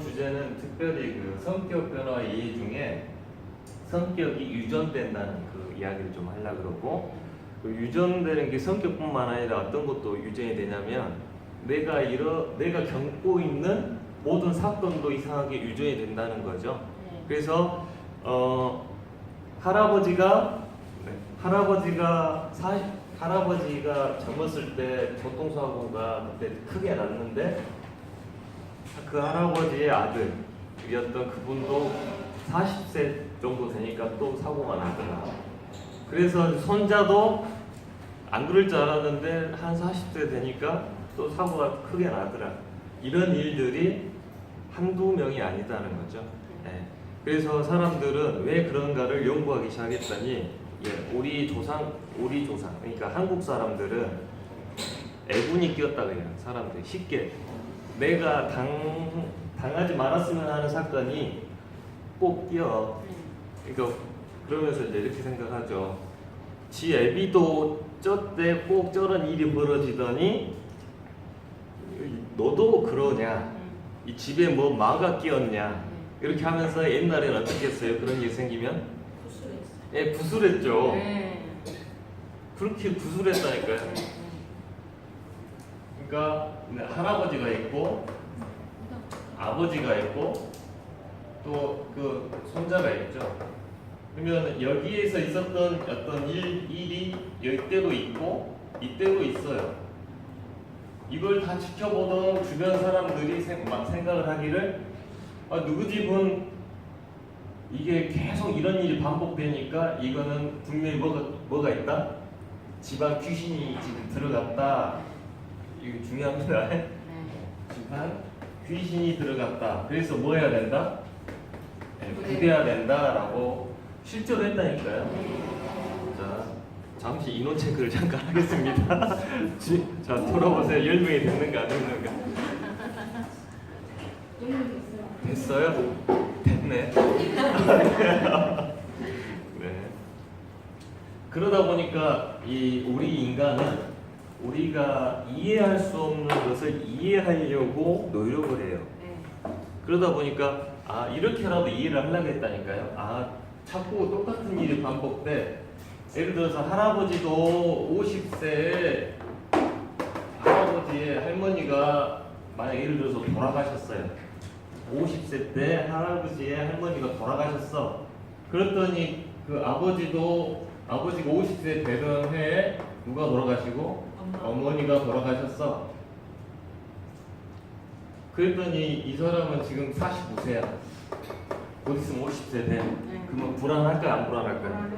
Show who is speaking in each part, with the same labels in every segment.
Speaker 1: 주제는 특별히 그 성격 변화 이해 중에 성격이 유전된다는 그 이야기를 좀 하려고 그러고, 그 유전되는 게 성격뿐만 아니라 어떤 것도 유전이 되냐면 내가 겪고 있는 모든 사건도 이상하게 유전이 된다는 거죠. 그래서 할아버지가 젊었을 때 교통사고가 그때 크게 났는데 그 할아버지의 아들이었던 그분도 40세 정도 되니까 또 사고가 나더라. 그래서 손자도 안 그럴 줄 알았는데 한 40세 되니까 또 사고가 크게 나더라. 이런 일들이 한두 명이 아니다는 거죠. 네. 그래서 사람들은 왜 그런가를 연구하기 시작했더니, 우리 조상, 그러니까 한국 사람들은 애군이 끼었다 그래요. 사람들이 쉽게 내가 당하지 말았으면 하는 사건이 꼭 끼어. 그러니까 그러면서 이제 이렇게 생각하죠. 지 애비도 저때 꼭 저런 일이 벌어지더니 너도 그러냐? 이 집에 뭐 마가 끼었냐? 이렇게 하면서 옛날에는 어떻게 했어요? 그런 일이 생기면? 구술했어요. 예, 구술했죠. 그렇게 구술했다니까요. 그러니까 할아버지가 있고 아버지가 있고 또 그 손자가 있죠. 그러면 여기에서 있었던 어떤 일이 이때도 있고 이때도 있어요. 이걸 다 지켜보던 주변 사람들이 막 생각을 하기를, 누구 집은 이게 계속 이런 일이 반복되니까 이거는 분명히 뭐가 있다? 집안 귀신이 지금 들어갔다. 이거 중요합니다. 집안 귀신이 들어갔다. 그래서 뭐 해야 된다? 부대해야 된다라고 실제로 했다니까요. 자, 잠시 인원 체크를 잠깐 하겠습니다. 자, 돌아보세요. 10명이 됐는가 안 됐는가? 됐어요? 됐네. 네. 그러다 보니까 우리 인간은 우리가 이해할 수 없는 것을 이해하려고 노력을 해요. 그러다 보니까 이렇게라도 이해를 하려고 했다니까요. 자꾸 똑같은 일이 반복돼. 예를 들어서 할아버지도 50세에 할아버지의 할머니가 만약 예를 들어서 돌아가셨어요. 50세 때 할아버지의 할머니가 돌아가셨어. 그랬더니 그 아버지가 50세 되던 해에 누가 돌아가시고? 어머니가 돌아가셨어. 그랬더니 이 사람은 지금 49세야. 곧 있으면 50세 돼. 그러면 불안할까요? 안 불안할까요?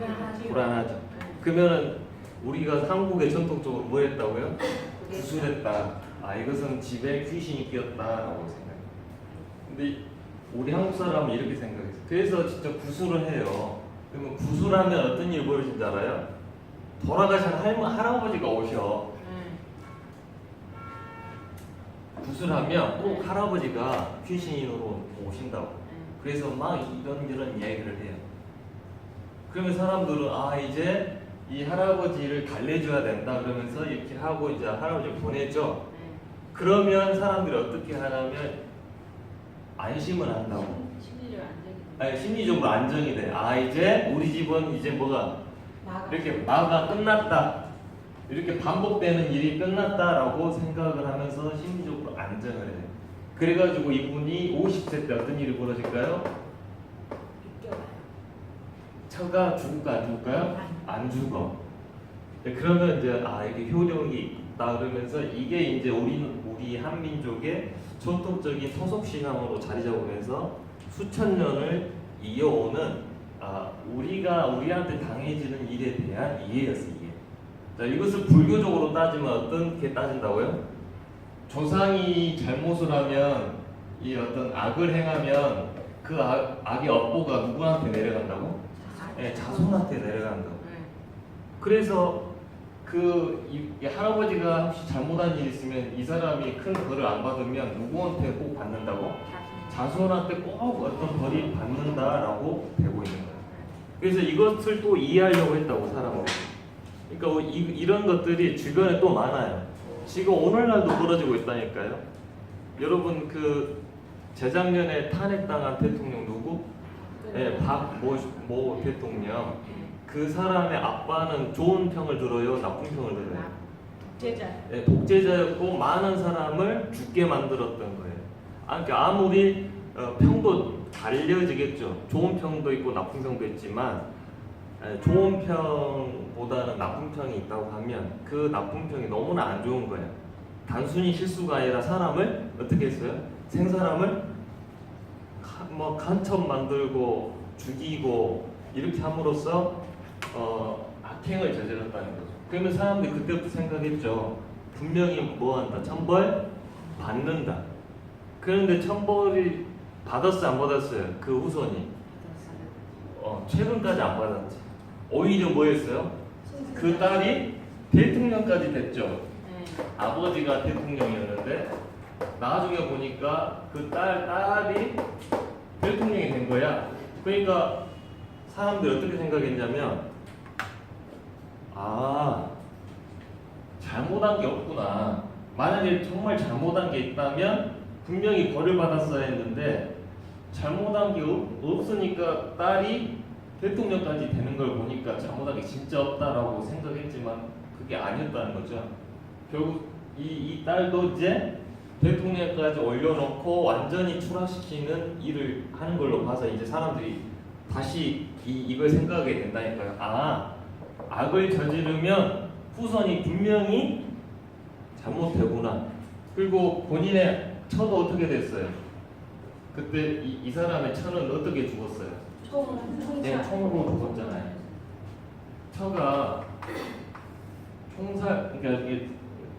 Speaker 1: 불안하죠. 그러면은 우리가 한국에 전통적으로 뭐 했다고요? 구술했다. 이것은 집에 귀신이 끼었다라고 생각해요. 근데 우리 한국 사람은 이렇게 생각해요. 그래서 진짜 구술을 해요. 그러면 구술하면 어떤 일이 벌어진 줄 알아요? 돌아가신 할아버지가 오셔. 구술하면 꼭 할아버지가 귀신으로 오신다고. 그래서 막 이런 이야기를 해요. 그러면 사람들은 이제 이 할아버지를 달래줘야 된다 그러면서 이렇게 하고 이제 할아버지를 보내죠. 그러면 사람들이 어떻게 하냐면 안심을 한다고. 심리적으로 안정이 돼. 이제 우리 집은 이제 이렇게 마가 끝났다. 이렇게 반복되는 일이 끝났다라고 생각을 하면서 심리적으로 안정을 해요. 그래가지고 이분이 50세 때 어떤 일이 벌어질까요? 처가 죽을까 안 죽을까요? 안 죽어. 그러면 이제 이게 효력이 있다 그러면서 이게 이제 우리 한민족의 전통적인 토속 신앙으로 자리 잡으면서 수천 년을 이어오는 우리한테 당해지는 일에 대한 이해였어요. 이해. 자, 이것을 불교적으로 따지면 어떻게 따진다고요? 조상이 잘못을 하면 이 어떤 악을 행하면 그 악의 업보가 누구한테 내려간다고? 자손한테 내려간다고. 그래서 이 할아버지가 혹시 잘못한 일이 있으면 이 사람이 큰 벌을 안 받으면 누구한테 꼭 받는다고? 자손한테 꼭 어떤 벌이 받는다라고 되고 있는 거예요. 그래서 이것을 또 이해하려고 했다고 사람들이. 그러니까 이런 것들이 주변에 또 많아요. 지금 오늘날도 벌어지고 있다니까요. 여러분 재작년에 탄핵당한 대통령 누구? 네, 박모 대통령. 그 사람의 아빠는 좋은 평을 들어요, 나쁜 평을 들어요?
Speaker 2: 독재자.
Speaker 1: 네, 독재자였고 많은 사람을 죽게 만들었던 거예요. 그러니까 아무리 평도 갈려지겠죠. 좋은 평도 있고 나쁜 평도 있지만 좋은 평보다는 나쁜 평이 있다고 하면 그 나쁜 평이 너무나 안 좋은 거예요. 단순히 실수가 아니라 사람을 어떻게 했어요? 생사람을 간첩 만들고 죽이고 이렇게 함으로써 악행을 저질렀다는 거죠. 그러면 사람들이 그때부터 생각했죠. 분명히 뭐한다? 천벌 받는다. 그런데 천벌이 받았어요, 안 받았어요? 그 후손이 최근까지 안 받았지. 오히려 뭐였어요? 그 딸이 대통령까지 됐죠. 아버지가 대통령이었는데 나중에 보니까 그 딸이 대통령이 된 거야. 그러니까 사람들이 어떻게 생각했냐면 잘못한 게 없구나. 만약에 정말 잘못한 게 있다면 분명히 벌을 받았어야 했는데 잘못한 게 없으니까 딸이 대통령까지 되는 걸 보니까 잘못한 게 진짜 없다라고 생각했지만 그게 아니었다는 거죠. 결국 이 딸도 이제 대통령까지 올려놓고 완전히 추락시키는 일을 하는 걸로 봐서 이제 사람들이 다시 이걸 생각하게 된다니까요. 악을 저지르면 후손이 분명히 잘못되구나. 그리고 본인의 처도 어떻게 됐어요? 그때 이 사람의 처는 어떻게 죽었어요? 총으로 죽었잖아요. 처가 그러니까 이게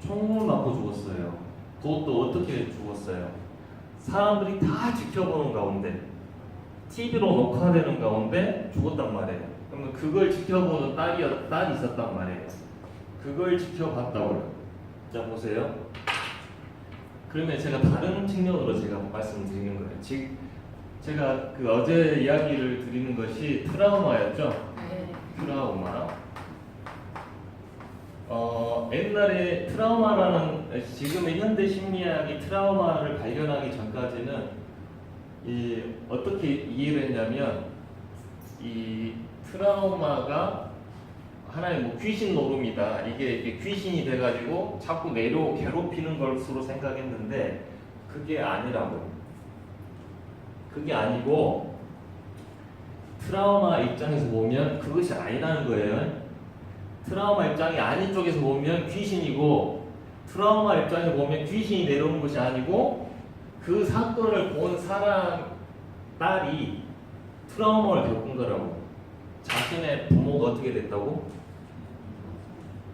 Speaker 1: 총을 맞고 죽었어요. 그것도 어떻게 죽었어요? 사람들이 다 지켜보는 가운데 TV로 녹화되는 가운데 죽었단 말이에요. 그러면 그걸 지켜보는 딸이 있었단 말이에요. 그걸 지켜봤다고요. 자 보세요. 그러면 제가 다른 측면으로 제가 말씀드리는 거예요. 지금 제가 그 어제 이야기를 드리는 것이 트라우마였죠. 트라우마. 옛날에 트라우마라는 지금의 현대 심리학이 트라우마를 발견하기 전까지는 어떻게 이해를 했냐면 이 트라우마가 하나의 귀신 노름이다. 이게 귀신이 돼가지고 자꾸 괴롭히는 것으로 생각했는데 그게 아니라고요. 그게 아니고 트라우마 입장에서 보면 그것이 아니라는 거예요. 트라우마 입장이 아닌 쪽에서 보면 귀신이고 트라우마 입장에서 보면 귀신이 내려오는 것이 아니고 그 사건을 본 사람 딸이 트라우마를 겪은 거라고. 자신의 부모가 어떻게 됐다고?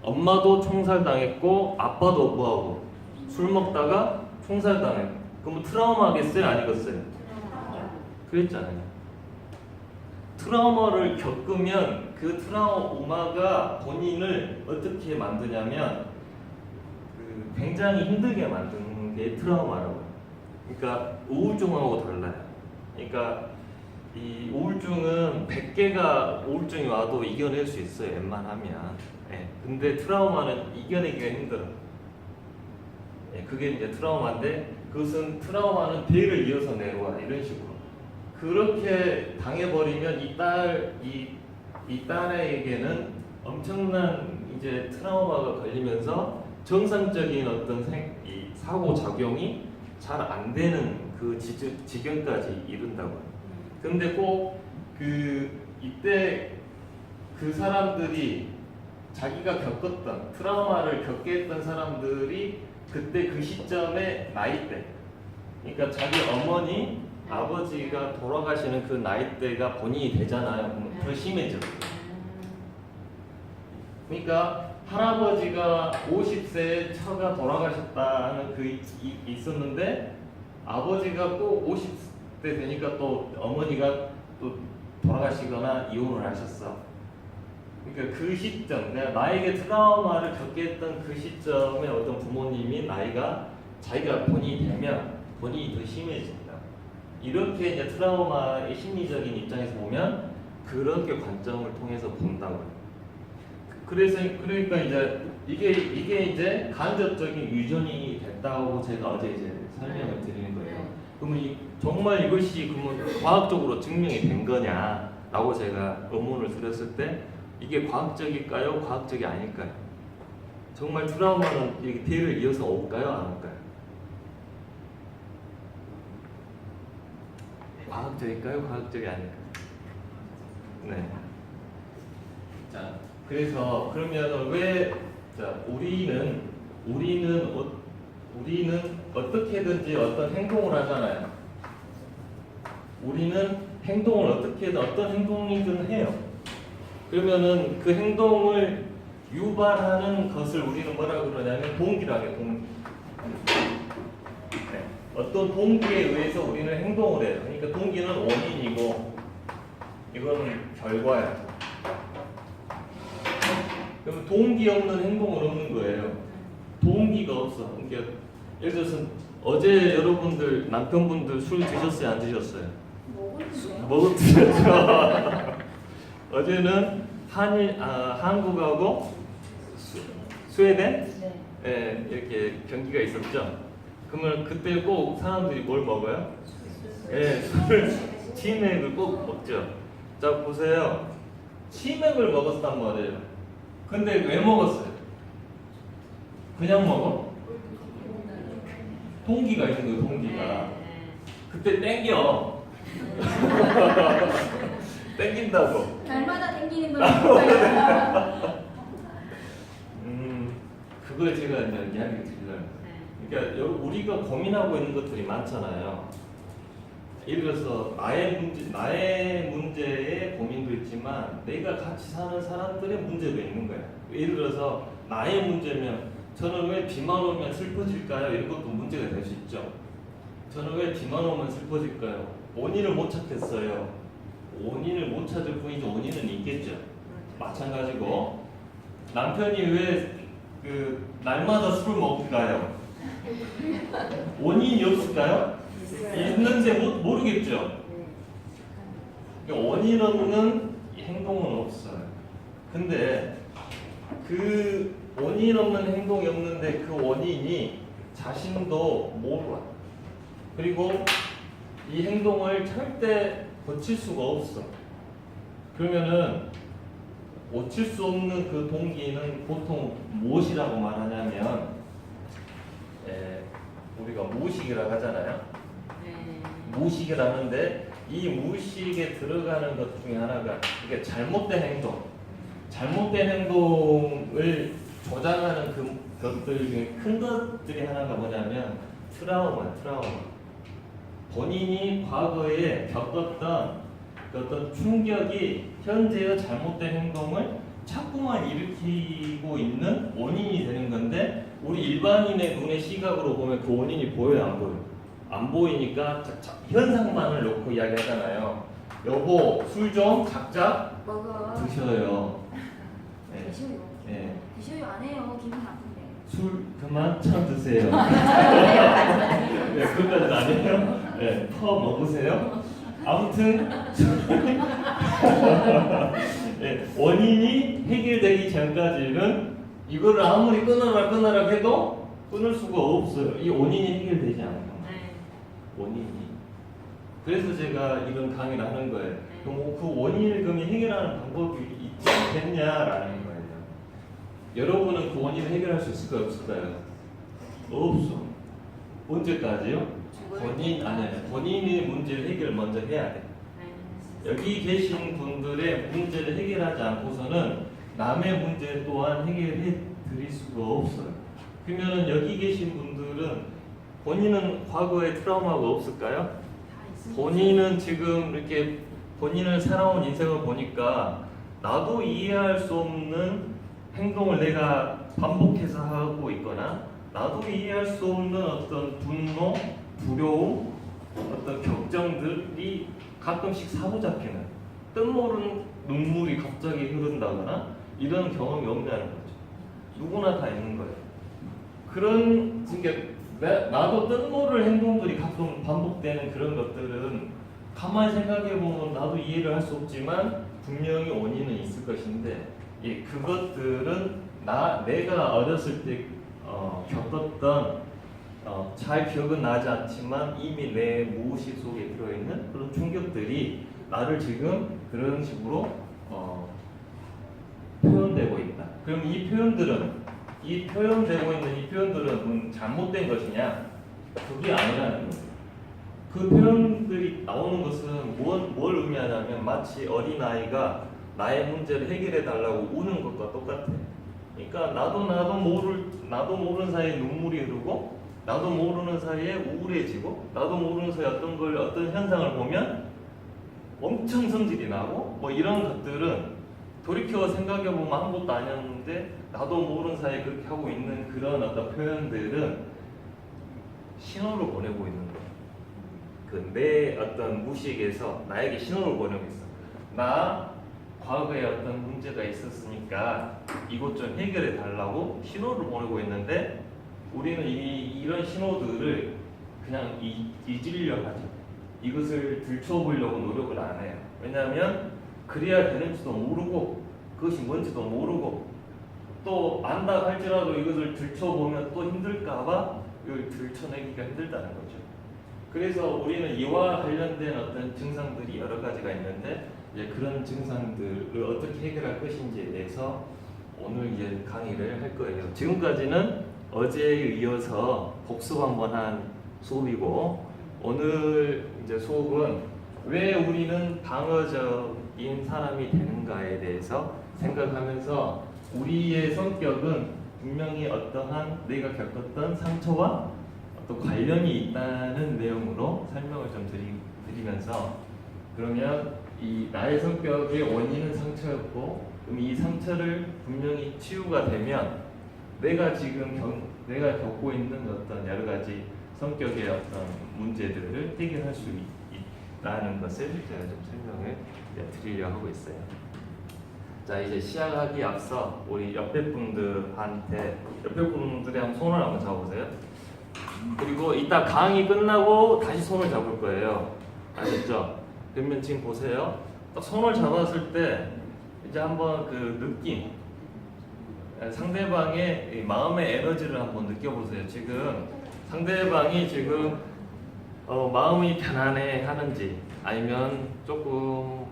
Speaker 1: 엄마도 총살당했고 아빠도 뭐하고 술 먹다가 총살당했고. 그럼 트라우마겠어요? 아니겠어요? 그랬잖아요. 트라우마를 겪으면 그 트라우마가 본인을 어떻게 만드냐면 굉장히 힘들게 만드는 게 트라우마라고요. 그러니까 우울증하고 달라요. 그러니까 이 우울증은 100개가 우울증이 와도 이겨낼 수 있어요. 웬만하면. 근데 트라우마는 이겨내기가 힘들어. 그게 이제 트라우마인데 그것은 트라우마는 대를 이어서 내려와 이런 식으로. 그렇게 당해버리면 이 딸에게는 엄청난 이제 트라우마가 걸리면서 정상적인 어떤 사고 작용이 잘 안 되는 그 지경까지 이른다고요. 근데 꼭 이때 그 사람들이 자기가 겪었던 트라우마를 겪게 했던 사람들이 그때 그 시점의 나이대, 그러니까 자기 어머니, 아버지가 돌아가시는 그 나이대가 본인이 되잖아요. 더 심해져. 그러니까 할아버지가 50세에 처가 돌아가셨다는 있었는데 아버지가 꼭 50대 되니까 또 어머니가 또 돌아가시거나 이혼을 하셨어. 그러니까 그 시점, 내가 나에게 트라우마를 겪게 했던 그 시점에 어떤 부모님이 자기가 본인이 되면 본인이 더 심해진다. 이렇게 이제 트라우마의 심리적인 입장에서 보면 그렇게 관점을 통해서 본다고요. 그러니까 이제 이게 이제 간접적인 유전이 됐다고 제가 어제 이제 설명을 드리는 거예요. 그러면 정말 이것이 그러면 과학적으로 증명이 된 거냐라고 제가 의문을 드렸을 때 이게 과학적일까요? 과학적이 아닐까요? 정말 트라우마는 이렇게 대를 이어서 올까요? 안 올까요? 과학적일까요? 과학적이 아닐까요? 네. 자, 그래서 그러면 왜 우리는 어떻게든지 어떤 행동을 하잖아요. 우리는 행동을 어떻게든 어떤 행동이든 해요. 그러면은 그 행동을 유발하는 것을 우리는 뭐라 그러냐면 동기라고 해요. 동기. 네. 어떤 동기에 의해서 우리는 행동을 해요. 그러니까 동기는 원인이고 이거는 결과야. 그러면 동기 없는 행동은 없는 거예요. 동기가 없어. 그러니까 예를 들어서 어제 여러분들 남편분들 술 드셨어요? 안 드셨어요? 먹었죠. 어제는 한국하고 스웨덴 예, 이렇게 경기가 있었죠. 그러면 그때 꼭 사람들이 뭘 먹어요? 예, 술 치맥을 꼭 먹죠. 자 보세요. 치맥을 먹었단 말이에요. 근데 왜 먹었어요? 그냥 먹어? 동기가 있는 거예요. 동기가. 그때 땡겨. 땡긴다고.
Speaker 2: 날마다 땡기는 거예요.
Speaker 1: 그걸 제가 이제 이야기 드리려고. 그러니까 우리가 고민하고 있는 것들이 많잖아요. 예를 들어서 나의 문제에 고민도 있지만 내가 같이 사는 사람들의 문제도 있는 거야. 예를 들어서 나의 문제면 저는 왜 비만 오면 슬퍼질까요? 이런 것도 문제가 될 수 있죠. 저는 왜 비만 오면 슬퍼질까요? 원인을 못 찾겠어요. 원인을 못 찾을 뿐이지 원인은 있겠죠. 마찬가지고 남편이 왜 날마다 술을 먹을까요? 원인이 없을까요? 있는데 모르겠죠. 원인 없는 행동은 없어요. 근데 그 원인 없는 행동이 없는데 그 원인이 자신도 몰라. 그리고 이 행동을 절대 고칠 수가 없어. 그러면은 고칠 수 없는 그 동기는 보통 무엇이라고 말하냐면 우리가 무의식이라고 하잖아요. 무의식이라는데 이 무의식에 들어가는 것 중에 하나가 이게 잘못된 행동을 조장하는 그 것들 중에 큰 것들이 하나가 뭐냐면 트라우마. 본인이 과거에 겪었던 어떤 충격이 현재의 잘못된 행동을 자꾸만 일으키고 있는 원인이 되는 건데 우리 일반인의 눈의 시각으로 보면 그 원인이 보여요? 안 보여요? 안 보이니까 현상만을 놓고 이야기하잖아요. 여보 술 좀 각자
Speaker 2: 먹어.
Speaker 1: 드셔요. 네.
Speaker 2: 드셔요.
Speaker 1: 네.
Speaker 2: 드셔요. 안 해요. 기분 나쁜데.
Speaker 1: 술 그만 참 드세요. 네, 그것까지는 아니에요. 네, 퍼 먹으세요. 아무튼 네, 원인이 해결되기 전까지는 이거를 아무리 끊어라 해도 끊을 수가 없어요. 이 원인이 해결되지 않아요. 원인이. 그래서 제가 이런 강의를 하는 거예요. 그럼 그 원인을 그럼 해결하는 방법이 있지 않겠냐라는 거예요. 여러분은 그 원인을 해결할 수 있을까요? 없을까요? 없어. 언제까지요? 본인의 문제를 해결 먼저 해야 돼. 여기 계신 분들의 문제를 해결하지 않고서는 남의 문제 또한 해결해 드릴 수가 없어요. 그러면 여기 계신 분들은 본인은 과거에 트라우마가 없을까요? 본인은 지금 이렇게 본인을 살아온 인생을 보니까 나도 이해할 수 없는 행동을 내가 반복해서 하고 있거나 나도 이해할 수 없는 어떤 분노, 두려움, 어떤 격정들이 가끔씩 사로잡히는 뜻모르는 눈물이 갑자기 흐른다거나 이런 경험이 없다는 거죠. 누구나 다 있는 거예요. 그러니까 나도 뜻모를 행동들이 가끔 반복되는 그런 것들은 가만히 생각해보면 나도 이해를 할 수 없지만 분명히 원인은 있을 것인데 그것들은 내가 어렸을 때 겪었던 잘 기억은 나지 않지만 이미 내 무의식 속에 들어있는 그런 충격들이 나를 지금 그런 식으로 표현되고 있다. 그럼 이 표현되고 있는 이 표현들은 잘못된 것이냐? 그게 아니라는 거예요. 그 표현들이 나오는 것은 뭘 의미하냐면 마치 어린아이가 나의 문제를 해결해 달라고 우는 것과 똑같아. 그러니까 나도 모르는 사이에 눈물이 흐르고 나도 모르는 사이에 우울해지고 나도 모르는 사이에 어떤 현상을 보면 엄청 성질이 나고 뭐 이런 것들은 돌이켜 생각해보면 아무것도 아니었는데 나도 모르는 사이에 그렇게 하고 있는 그런 어떤 표현들은 신호를 보내고 있는 거예요. 내 어떤 무의식에서 나에게 신호를 보내고 있어. 나 과거에 어떤 문제가 있었으니까 이것 좀 해결해 달라고 신호를 보내고 있는데 우리는 이런 신호들을 그냥 잊으려고 하죠. 이것을 들춰보려고 노력을 안 해요. 왜냐하면 그래야 되는지도 모르고 그것이 뭔지도 모르고 또 안다 할지라도 이것을 들춰보면 또 힘들까봐 이걸 들춰내기가 힘들다는 거죠. 그래서 우리는 이와 관련된 어떤 증상들이 여러 가지가 있는데 이제 그런 증상들을 어떻게 해결할 것인지에 대해서 오늘 이제 강의를 할 거예요. 지금까지는 어제에 이어서 복습 한번 한 수업이고 오늘 이제 수업은 왜 우리는 방어적인 사람이 되는가에 대해서 생각하면서 우리의 성격은 분명히 어떠한 내가 겪었던 상처와 또 관련이 있다는 내용으로 설명을 좀 드리면서 그러면 이 나의 성격의 원인은 상처였고 그럼 이 상처를 분명히 치유가 되면 내가 겪고 있는 어떤 여러 가지 성격의 어떤 문제들을 해결할 수 있다는 것을 제가 좀 설명을 드리려고 하고 있어요. 자, 이제 시작하기 앞서 우리 옆에 분들이 한번 손을 한번 잡아보세요. 그리고 이따 강의 끝나고 다시 손을 잡을 거예요. 아셨죠? 그러면 지금 보세요. 딱 손을 잡았을 때 이제 한번 그 느낌, 상대방의 마음의 에너지를 한번 느껴보세요. 지금 상대방이 지금 마음이 편안해 하는지 아니면 조금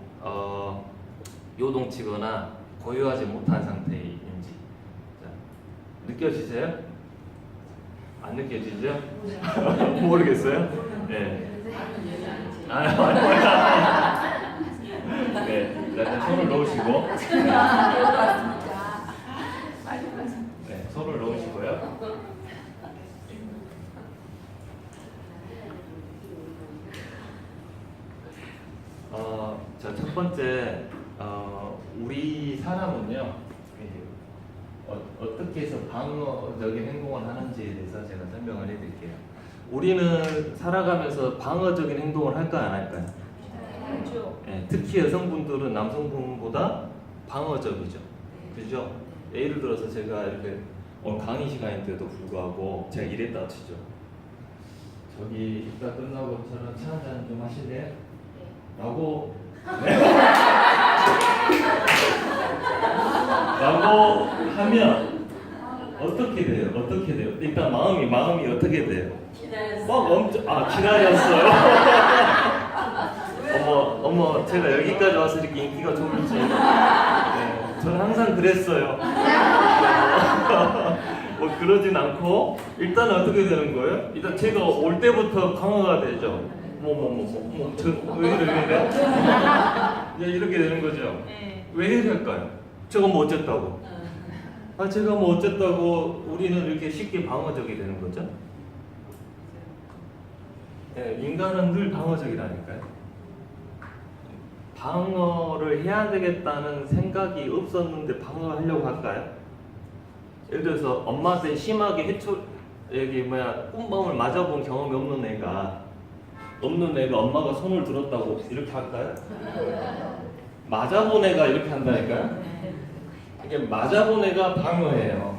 Speaker 1: 요동치거나 고요하지 못한 상태인지 느껴지세요? 안 느껴지죠? 모르겠어요? 네. 네, 일단 손을 넣으시고 네, 손을 넣으시고요. 자, 첫 번째 우리 사람은요 어떻게 해서 방어적인 행동을 하는지에 대해서 제가 설명을 해드릴게요. 우리는 살아가면서 방어적인 행동을 할까요, 안 할까요? 네, 특히 여성분들은 남성분보다 방어적이죠. 그죠? 예를 들어서 제가 이렇게 강의 시간인데도 불구하고 제가 이랬다 치죠. 저기 이따 끝나고 저랑 차 한잔 좀 하실래요? 라고 라고 하면 어떻게 돼요? 일단 마음이 어떻게 돼요? 기다렸어요. 어머, 제가 여기까지 와서 이렇게 인기가 좋을지. 네, 저는 항상 그랬어요. 뭐 그러진 않고 일단 어떻게 되는 거예요? 일단 제가 올 때부터 강화가 되죠. 왜 이래? 이렇게 되는 거죠. 왜 이럴까요? 제가 뭐 어쨌다고? 제가 뭐 어쨌다고 우리는 이렇게 쉽게 방어적이 되는 거죠? 네, 인간은 늘 방어적이라니까요. 방어를 해야 되겠다는 생각이 없었는데 방어하려고 할까요? 예를 들어서 엄마한테 심하게 꿈밤을 맞아본 경험이 없는 애가 엄마가 손을 들었다고 이렇게 할까요? 맞아본 애가 이렇게 한다니까요? 이게 맞아본 애가 방어예요.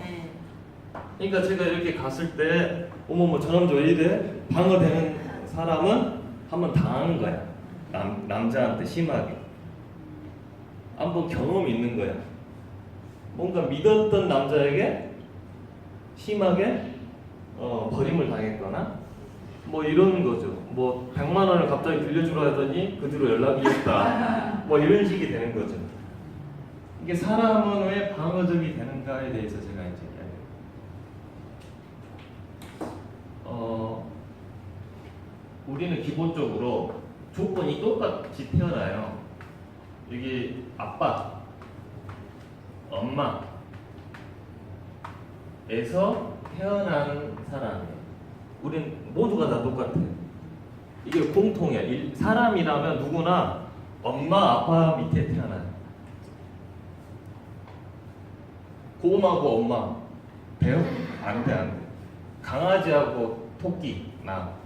Speaker 1: 그러니까 제가 이렇게 갔을 때 저 남자 왜 이래? 방어되는 사람은 한번 당하는 거야. 남자한테 심하게 한번 경험이 있는 거야. 뭔가 믿었던 남자에게 심하게 버림을 당했거나 뭐 이런 거죠. 뭐 100만 원을 갑자기 빌려주라 하더니 그 뒤로 연락이 없다. 뭐 이런 식이 되는 거죠. 이게 사람은 왜 방어적이 되는가에 대해서 제가 이제 우리는 기본적으로 조건이 똑같이 태어나요. 여기 아빠, 엄마에서 태어난 사람이에요. 우린 모두가 다 똑같아요. 이게 공통이에요. 사람이라면 누구나 엄마, 아빠 밑에 태어나요. 곰하고 엄마 돼요? 안 돼, 안 돼. 강아지하고 토끼,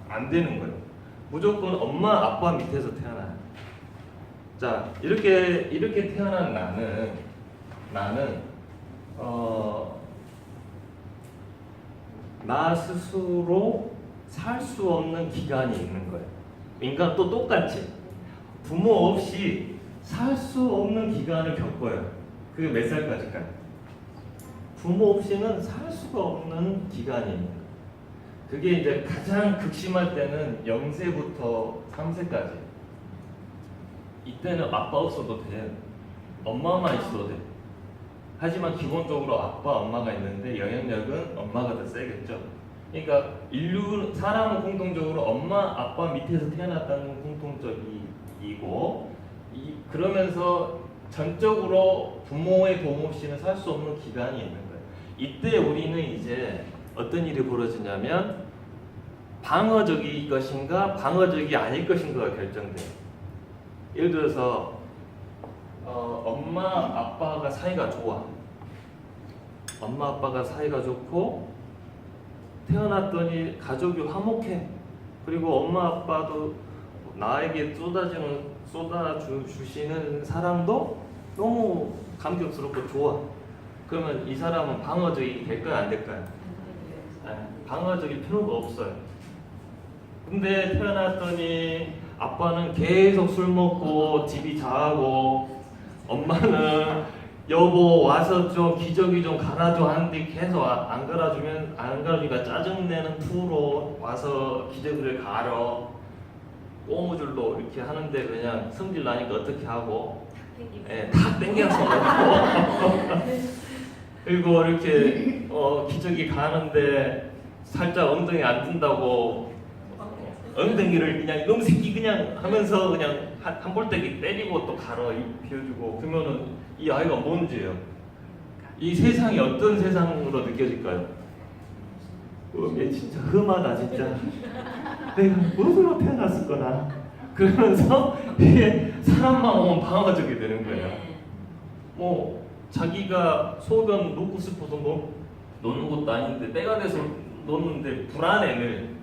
Speaker 1: 안 되는 거예요. 무조건 엄마, 아빠 밑에서 태어나요. 자, 이렇게 태어난 나는 나 스스로 살 수 없는 기간이 있는 거예요. 인간도 똑같이 부모 없이 살 수 없는 기간을 겪어요. 그게 몇 살까지일까요? 부모 없이는 살 수가 없는 기간이 있는 거예요. 그게 이제 가장 극심할 때는 0세부터 3세까지. 이때는 아빠 없어도 돼. 엄마만 있어도 돼. 하지만 기본적으로 아빠, 엄마가 있는데 영향력은 엄마가 더 세겠죠. 그러니까 사람은 공통적으로 엄마, 아빠 밑에서 태어났다는 공통적이고, 그러면서 전적으로 부모의 도움 없이는 살 수 없는 기간이 있는 거예요. 이때 우리는 이제 어떤 일이 벌어지냐면 방어적일 것인가 방어적이 아닐 것인가가 결정돼요. 예를 들어서 엄마 아빠가 사이가 좋아. 엄마 아빠가 사이가 좋고 태어났더니 가족이 화목해. 그리고 엄마 아빠도 나에게 쏟아주시는 사랑도 너무 감격스럽고 좋아. 그러면 이 사람은 방어적이 될까요, 안 될까요? 방어적일 필요가 없어요. 근데 태어났더니 아빠는 계속 술 먹고 집이 자고, 엄마는 여보 와서 좀 기저귀 좀 갈아줘 하는데 계속 안 갈아주니까 짜증내는 투로 와서 기저귀를 갈아. 꼬무줄로 이렇게 하는데 그냥 성질 나니까 어떻게 하고, 다 땡겨서 먹고. 그리고 이렇게 기저귀 가는데 살짝 엉덩이 안 든다고 엉덩이를 그냥 이놈 새끼 그냥 하면서 그냥 한 볼때기 때리고 또 갈아 비워주고. 그러면은 이 아이가 뭔 죄예요? 이 세상이 어떤 세상으로 느껴질까요? 얘 진짜 흠하다 진짜. 내가 무엇으로 태어났을 거나. 그러면서 이게 사람만 오면 방어적이 되는 거예요. 뭐 자기가 소변 놓고 싶어서 놓는 것도 아닌데 때가 돼서 놓는데 불안해 늘.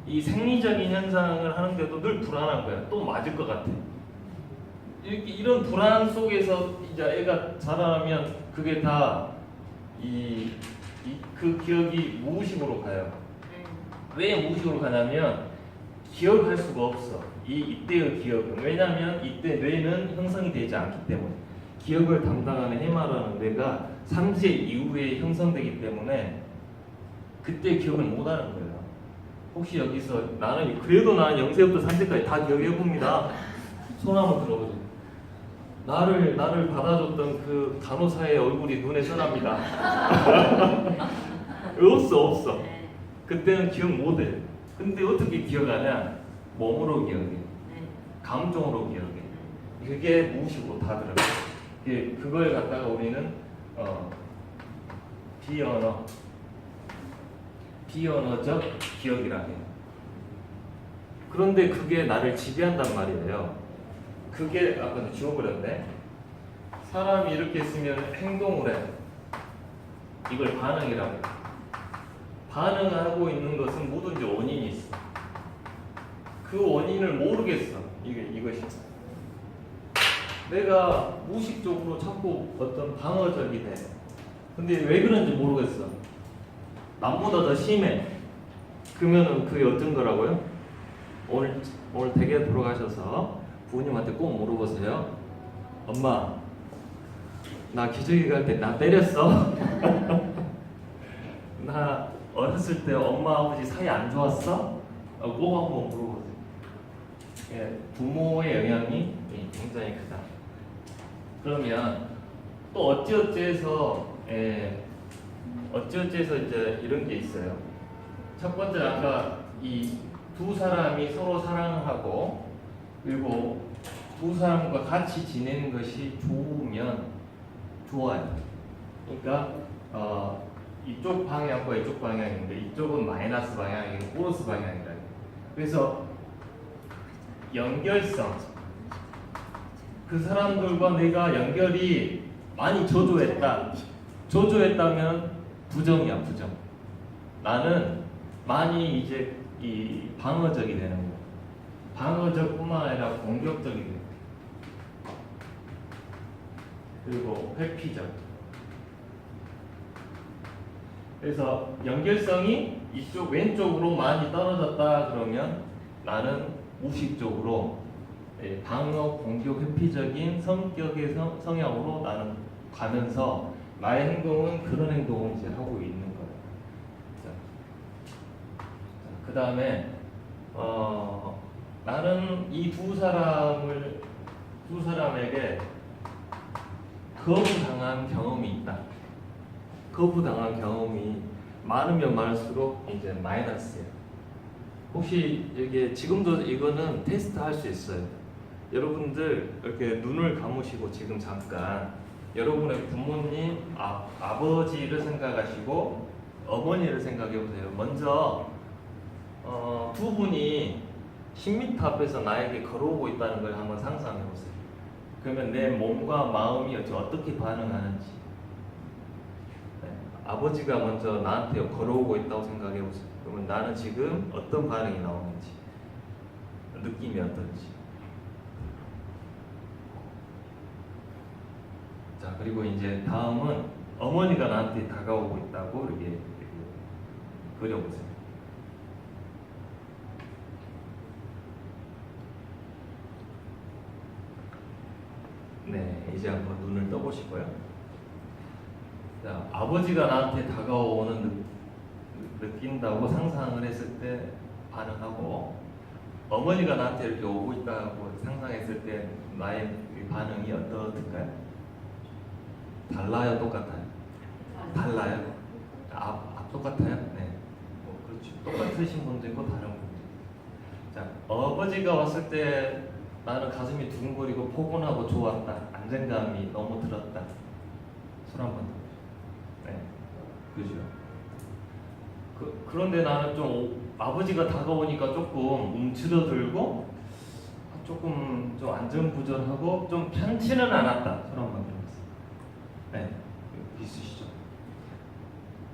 Speaker 1: 이 생리적인 현상을 하는데도 늘 불안한 거야. 또 맞을 것 같아. 이런 불안 속에서 이제 애가 자라나면 그게 다 그 기억이 무의식으로 가요. 왜 무의식으로 가냐면 기억할 수가 없어. 이때의 기억은. 왜냐하면 이때 뇌는 형성이 되지 않기 때문에. 기억을 담당하는 해마라는 뇌가 3세 이후에 형성되기 때문에 그때 기억을 못하는 거예요. 혹시 여기서 나는 0세부터 3세까지 다 기억해봅니다. 손 한번 들어보세요. 나를 받아줬던 그 간호사의 얼굴이 눈에 선합니다. 없어. 그때는 기억 못해. 근데 어떻게 기억하냐? 몸으로 기억해. 감정으로 기억해. 그게 무의식으로 다 들어가요. 그걸 갖다가 우리는 비언어적 기억이라 해요. 그런데 그게 나를 지배한단 말이에요. 그게 아까 지워버렸네. 사람이 이렇게 있으면 행동을 해. 이걸 반응이라고 해요. 반응하고 있는 것은 뭐든지 원인이 있어. 그 원인을 모르겠어. 이것이. 내가 무의식적으로 자꾸 어떤 방어적이 돼. 근데 왜 그런지 모르겠어. 남보다 더 심해. 그러면은 그게 어떤 거라고요? 오늘 댁에 돌아가셔서 부모님한테 꼭 물어보세요. 엄마, 나 기저귀 갈 때 나 때렸어? 나 어렸을 컸을 때 엄마 아버지 사이 안 좋았어? 꼭 한번 물어보세요. 예, 부모의 영향이 굉장히 크다. 그러면 또 어찌어찌해서 이제 이런 게 있어요. 첫 번째 아까 이 두 사람이 서로 사랑하고 그리고 두 사람과 같이 지내는 것이 좋으면 좋아요. 그러니까 이쪽 방향과 이쪽 방향인데 이쪽은 마이너스 방향이고 플러스 방향이다. 그래서 연결성, 그 사람들과 내가 연결이 많이 저조했다면 부정이야, 부정. 나는 많이 이제 이 방어적이 되는 거. 방어적뿐만 아니라 공격적이 되고, 그리고 회피적. 그래서 연결성이 이쪽 왼쪽으로 많이 떨어졌다 그러면 나는 무의식적으로 방어, 공격, 회피적인 성격의 성향으로 나는 가면서 나의 행동은 그런 행동을 이제 하고 있는 거예요. 그 다음에 나는 이 두 사람에게 거부당한 경험이 있다. 거부당한 경험이 많으면 많을수록 이제 마이너스예요. 혹시 이게 지금도 이거는 테스트 할 수 있어요. 여러분들 이렇게 눈을 감으시고 지금 잠깐 여러분의 부모님, 아버지를 생각하시고 어머니를 생각해 보세요. 먼저 두 분이 10m 앞에서 나에게 걸어오고 있다는 걸 한번 상상해 보세요. 그러면 내 몸과 마음이 어떻게 반응하는지. 아버지가 먼저 나한테 걸어오고 있다고 생각해 보세요. 그러면 나는 지금 어떤 반응이 나오는지, 느낌이 어떤지. 자, 그리고 이제 다음은 어머니가 나한테 다가오고 있다고 이렇게 그려보세요. 네, 이제 한번 눈을 떠보시고요. 자, 아버지가 나한테 다가오는 느낀다고 상상을 했을 때 반응하고, 어머니가 나한테 이렇게 오고 있다고 상상했을 때 나의 반응이 어떨까요? 달라요, 똑같아요? 달라요? 똑같아요? 네. 그렇죠. 똑같으신 분도 있고 다른 분도 있고. 자, 아버지가 왔을 때 나는 가슴이 두근거리고 포근하고 좋았다. 안정감이 너무 들었다. 손 한번 더. 네, 그죠. 그런데 나는 좀 아버지가 다가오니까 조금 움츠러들고 조금 좀 안전부전하고 좀 편치는 않았다. 손 한번 들어보세요. 네, 있으시죠.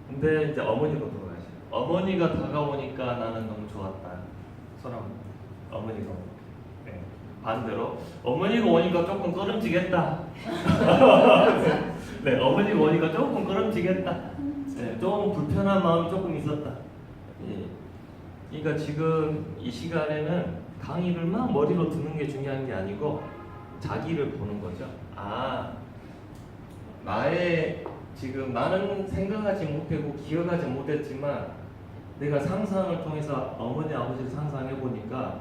Speaker 1: 근데 이제 어머니로 돌아가시죠. 어머니가 다가오니까 나는 너무 좋았다. 손 한번. 어머니가. 네. 반대로 어머니가 오니까 조금 꺼름지겠다. 네, 어머니가 오니까 조금 꺼름지겠다. 네, 좀 불편한 마음이 조금 있었다. 예. 그러니까 지금 이 시간에는 강의를 막 머리로 듣는 게 중요한 게 아니고 자기를 보는 거죠. 나의 지금 나는 생각하지 못하고 기억하지 못했지만 내가 상상을 통해서 어머니 아버지를 상상해 보니까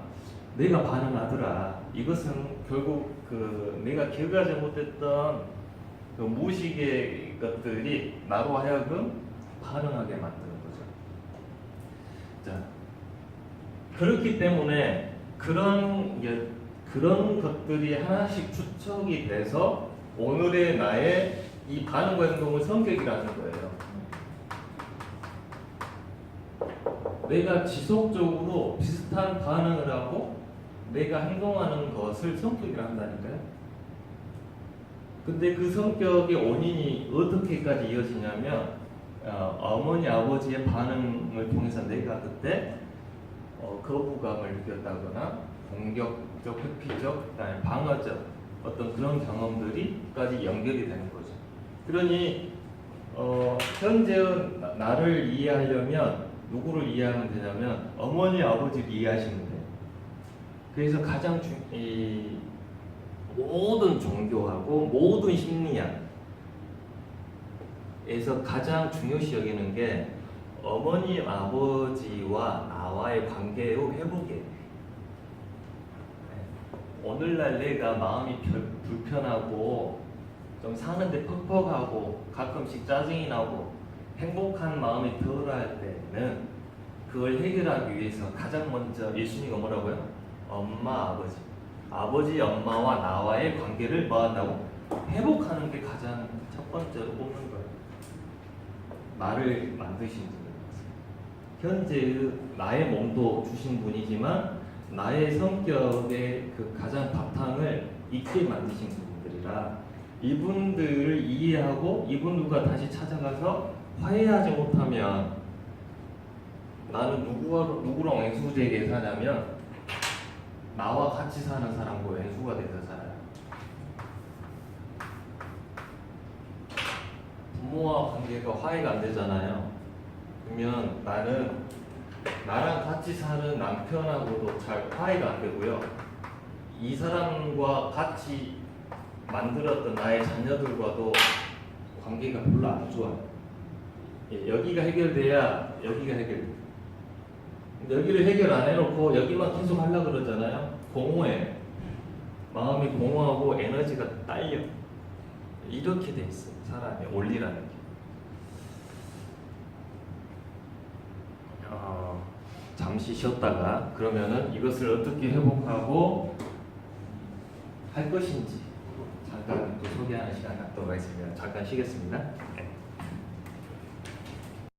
Speaker 1: 내가 반응하더라. 이것은 결국 내가 기억하지 못했던 그 무의식의 것들이 나로 하여금 반응하게 만드는 거죠. 자, 그렇기 때문에 그런 것들이 하나씩 축적이 돼서 오늘의 나의 이 반응과 행동을 성격이라는 거예요. 내가 지속적으로 비슷한 반응을 하고 내가 행동하는 것을 성격이라 한다니까요. 근데 그 성격의 원인이 어떻게까지 이어지냐면 어머니 아버지의 반응을 통해서 내가 그때 거부감을 느꼈다거나 공격적, 회피적, 그다음에 방어적 어떤 그런 경험들이까지 연결이 되는 거죠. 그러니 현재의 나를 이해하려면 누구를 이해하면 되냐면 어머니 아버지를 이해하시면 돼요. 그래서 가장 모든 종교하고 모든 심리학에서 가장 중요시 여기는 게 어머님, 아버지와 나와의 관계의 회복이에요. 오늘날 내가 마음이 불편하고 좀 사는데 퍽퍽하고 가끔씩 짜증이 나고 행복한 마음이 덜할 때는 그걸 해결하기 위해서 가장 먼저 예수님이 뭐라고요? 엄마, 아버지. 아버지, 엄마와 나와의 관계를 뭐 한다고? 회복하는 게 가장 첫 번째로 뽑는 거예요. 나를 만드신 분입니다. 현재의 나의 몸도 주신 분이지만 나의 성격의 그 가장 바탕을 있게 만드신 분들이라 이분들을 이해하고 이분들과 다시 찾아가서 화해하지 못하면 나는 누구랑 왼수되게 사냐면 나와 같이 사는 사람과 왼수가 돼서 살아요. 부모와 관계가 화해가 안 되잖아요. 그러면 나랑 같이 사는 남편하고도 잘 화해가 안 되고요. 이 사람과 같이 만들었던 나의 자녀들과도 관계가 별로 안 좋아요. 여기가 해결돼야 여기가 해결돼요. 여기를 해결 안 해놓고 여기만 계속 하려고 그러잖아요. 공허해. 마음이 공허하고 에너지가 딸려. 이렇게 돼 있어요. 사람이 원리라는 게. 잠시 쉬었다가 그러면은 이것을 어떻게 회복하고 할 것인지 잠깐 또 소개하는 시간 갖도록 하겠습니다. 잠깐 쉬겠습니다. 네.